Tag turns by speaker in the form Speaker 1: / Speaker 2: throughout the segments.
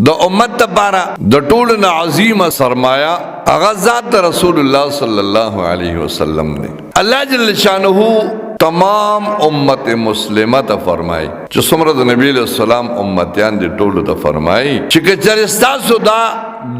Speaker 1: د امت لپاره د ټولو نه عظیمه سرمایه هغه ذات رسول الله صلی الله علیه وسلم دی. الله جل شانه تمام امت مسلمه ته فرمایي چې څومره د نبی له سلام امتیان دي ټولو ته فرمایي چې کچره ستاسو دا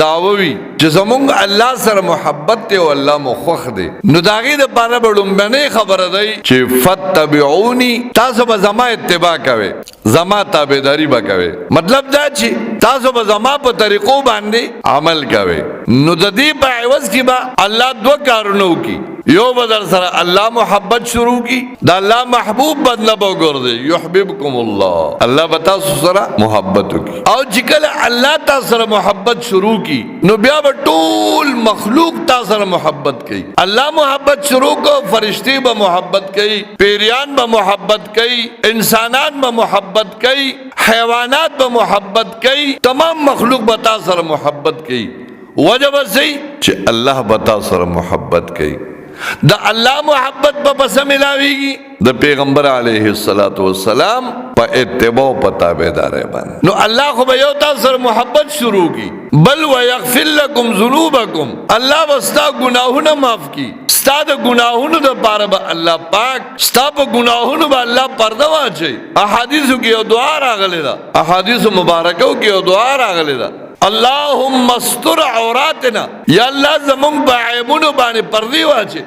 Speaker 1: داووي چې زمونږ الله سره محبت دی او الله مو خوښ دی، نو د هغې دپاره به لومبنۍ خبره دی چې فتبعوني، تاسو به زما اتباع کوئ، زما تابعداري به کوئ. مطلب دا چې تاسو به زما په طریقو باندې عمل کوئ. نو د دې په عوض کې به الله دوه کارونه وکړي. یو به در سره الله محبت شروع کی، د الله محبوب بدله به وګرځي، یحببکم الله، الله به تاسو سره محبت وکړي. او چې کله الله تاسو سره محبت شروع کی نو بیا به ټول مخلوق تاسو سره محبت کوي. الله محبت شروع کو، فرشتي به محبت کوي، پیریان به محبت کوي، انسانان به محبت کوي، حیوانات به محبت کوي، تمام مخلوق به تاسو سره محبت کوي. وجه به سي چې الله به تاسو سره محبت کوي. د الله محبت په پس ملاويږي د پیغمبر علیه الصلاۃ والسلام په اتباع په تابعداري باندې. نو الله خو به یو تاسو سره محبت شروع کی، بل ويغفر لكم ذنوبكم، الله واستا گناهونه معاف کی. ستا د گناهونو د پاره به الله پاک ستا په گناهونو به الله پرده واچي. احادیثو کې یو دعا راغلی ده، احادیث مبارکو کې یو دعا راغلی ده، اللهم استر عوراتنا، یا الله زمونږ په عیبونو باندې پردې واچي،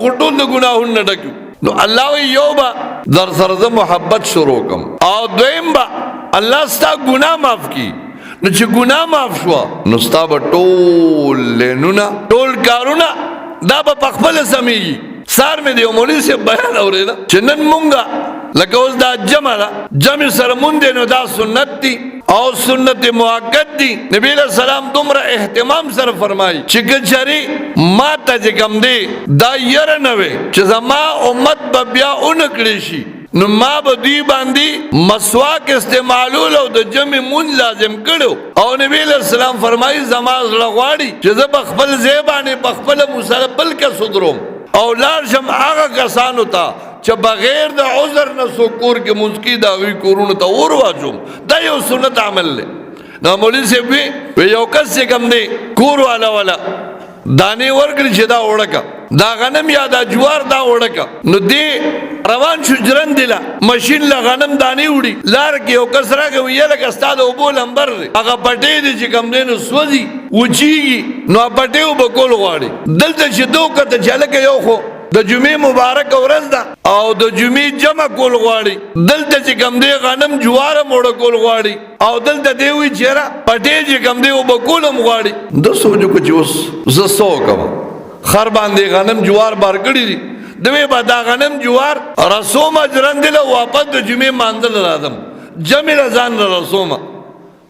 Speaker 1: ټول د ګناهونو نه ډکو. نو الله وی یو به در سره محبت شروع کم، او دویم به الله ستا ګناه معاف کی. نو چې ګناه معاف شوه نو ستا به ټول لینونه ټول کارونه دا به په خپله سمیږي. سار مې د یو مولوي صاحب بیان اورېده چې نن مونږه لکه اوس دا جمع ده، جمع سره مونږ دی نو دا سنت دی او سنت موقت دی. نبی علیہ السلام دومره اهتمام سره فرمایي چې کچري ما ته چې کوم دی دا یره نه وي چې زما امت به بیا ونکړي شي، نو ما به دوی باندې مسواک استعمالول او د جمع مون لازم کړو. او نبی علیہ السلام فرمایي زما زړه غواړي چې زه په خپل ځای باندې په خپله مسله بل کس ودروم او لاړ شم هغه کسانو ته چې بغیر د عذر نه څوک کور کې مونځ کوي د هغوی کورونو ته اور واچوم. دا یو سنت عمل دی. نو مولوي صاحب وی یو کس چې کوم دی کور والا دانې ورکړي چې دا وړکه دا غنم یا دا جوار دا وړکه، نو دی روان شو جرندې له مشین له غنم دانې وړي، لار کې یو کس راغی ویې لکه ستا د اوبو لمبر دی، هغه پټۍ دی چې کوم دی نو سوځي وچیږي، نو پټۍ اوبه کول غواړي. دلته چې ده وکته چې هلکه یو خو د جمعې مبارک ورځ ده او د جمعې جمع کول غواړي، دلته چې کوم دی غنم جوار موړه کول غواړي، او دلته دی وی چیرې پټې چې کوم دی اوبه کول هم غواړي. ده سوچ وکړو چې اوس زه څه وکړم، خر باندې غنم جوار بار کړي دي، دوی به دا غنم جوار رسومه جرندې له واپس د جمعې مانځل راځم، جمع له ځان رسومه.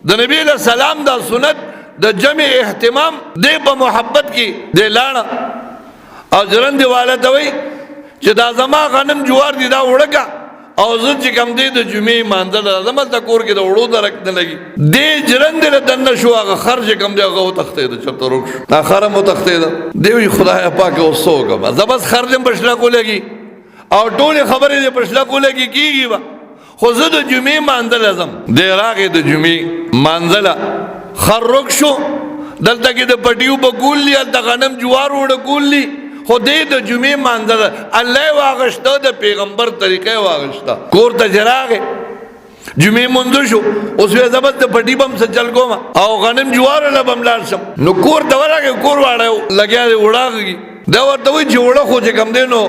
Speaker 1: د نبي علیه السلام دا سنت د جمع اهتمام دی په محبت کې دی لاړه او جرندې والا ته وایي چې دا زما غنم جوار دي دا وړکه او زه چې کوم دی د جمعې مانځل راځم، هلته کور کې د وړو درک نه لګي. دې جرندې له دننه شو، هغه خر چې کوم دی هغه وتښتېده، چېرته روک شو، دا خر هم وتښتېده. دی وایي خدایه پاکه اوس څه وکړم، زه بس خر دې په شلکو لګي او ټولې خبرې دې په شلکو لګي کېږي به، خو زه د جمعې مانځله ځم. دی راغی د جمعې مانځله، خر روک شو، دلته کې د پټیو به کول دي، هلته غنم جوار وړه کول دي، خو دی د جمعې مانځله الله یې واغشته، د پیغمبر طریقه یې واغشته. کور ته چې راغی جمعې مونځ شو، اوس وی زه بس د پټي به هم څه چل کوم او غنم جوارو له به هم لاړ شم. نو کور ته ورغی، کور واړه لګیا دی وړاغږي، دا ورته وایي چې وړه خو چې کوم دی نو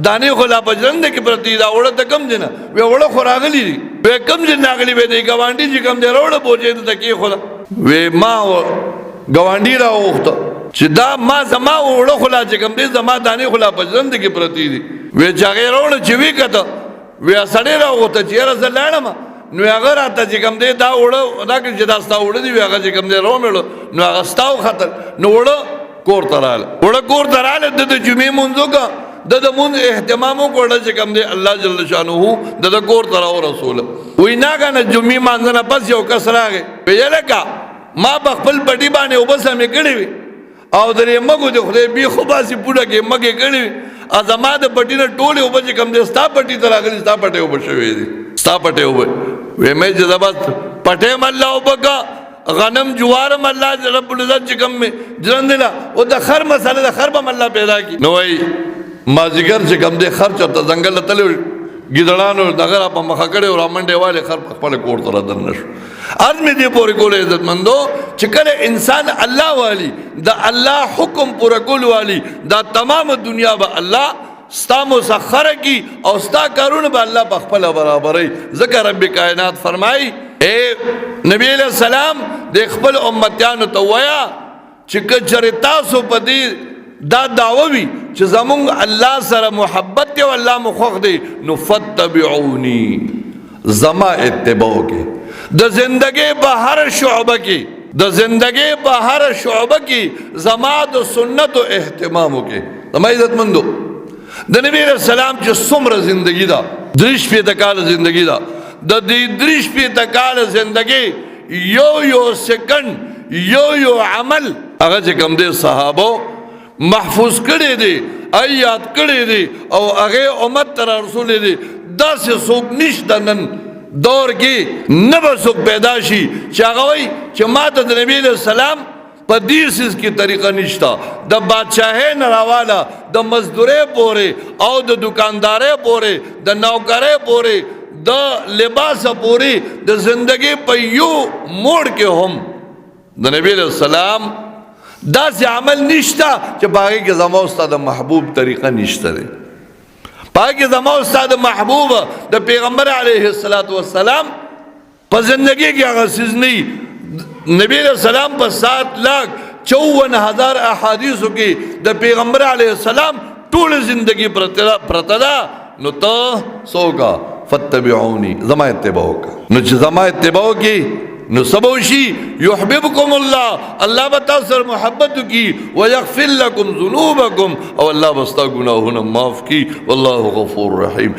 Speaker 1: دانې خو لا په جرنده کې پرتې دا وړه ته کم دی نه، وی وړه خو راغلي دي، وی کم ځای راغلي وی دی ګاونډي چې کوم دی راوړه بوجۍ دلته کېښوده، وی ما ګاونډي راوغوښته چې دا ما زما وړه خو لا چې کوم دی زما دانې خو لا په جرنده کې پرتې دي، وی چې هغې راوړه چې وی کته وی سړی راوغوښته چې یاره زه لاړم، نو هغه راته چې کوم دی دا وړه راکړي چې دا ستا وړه دي، وی هغه چې کوم دی راومېړو نو هغه ستا وختل، نو وړه کور ته راغله، وړه کور ته راغله، د جمعې مونځ وکړه، د مونځ اهتمام وکړه چې کوم دی الله جل شانه د کور ته راورسوله. وی نه کنه جمعې مانځه نه پس یو کس راغی، وی لکه ما په خپل پټي باندې اوبه سمې کړې وي او درې مږو د خدای بیخو باسي پوډه کې مږې کړې وي، زما د پټي نه ټولې اوبه چې کوم دی ستا پټي ته راغلي، ستا پټۍ اوبه شوې دي، ستا پټۍ اوبه. وی مې چې زه بس پټۍ م الله اوبه که غنم جوارم الله رب العزت چې کوم جرندلا او د خر مسله د خر به الله پیدا کی نو وای مازیګر چې کوم د خر چرته ځنګل تل ګیدړانو دغه په مخه کړي او رامنډه والے خر خپل کوړ تر دن نشو ارمه دې پورې کول عزت مندو چې کله انسان الله والی د الله حکم پورې کول والی دا تمام دنیا به الله ستا مسخر کی او ستا کارونه به الله په خپل برابرې ذکر رب کائنات فرمای اے نبی علیہ السلام د خپل امتیانو ته ویا چې کچره تاسو په دې دا دعوی چې زمونږ الله سره محبت دی او الله مخوخ دی نو فتبعونی زما اتباع کې د زندگی په هر شعبه کې د زندگی په هر شعبه کې زما د سنت او اهتمام کې زما عزت مندو د نبی علیہ السلام چې څومره زندگی دا دریش په تکاله زندگی دا د دې دریش په تکاله زندگی یو سکند یو عمل هغه چې کوم دي صحابه محفوظ کړي دي آیات کړي دي او هغه امت تر رسول دي داسې څوک نشته نن دور کې نه به څوک پیدا شي چې هغه وایي چې ما ته د نبی علیہ السلام په دې سیس کی طریقه نشتا د بادشاہې نه راواله د مزدورې پورې او د دکاندارې پورې د نوکرې پورې د لباس پورې د زندگی په یو موړ کې هم د نبی علیہ السلام دا سی عمل نشتا چې باقی کے زمان استاد محبوب طریقہ نشتا دے باقی زمان استاد محبوب دا پیغمبر علیہ السلام پا زندگی کی آغازیز نہیں نبی علیہ السلام پا 7,54,000 احادیثوں کی دا پیغمبر علیہ السلام طول زندگی پرتدا نو تا سوگا فتبعونی زمان اتباعو کا نو چھ زمان اتباعو کی نو سبوشی یحببکم اللہ بتاثر محبت کی ویغفر لکم ذنوبکم او اللہ بستا گناہونا معاف کی واللہ غفور رحیم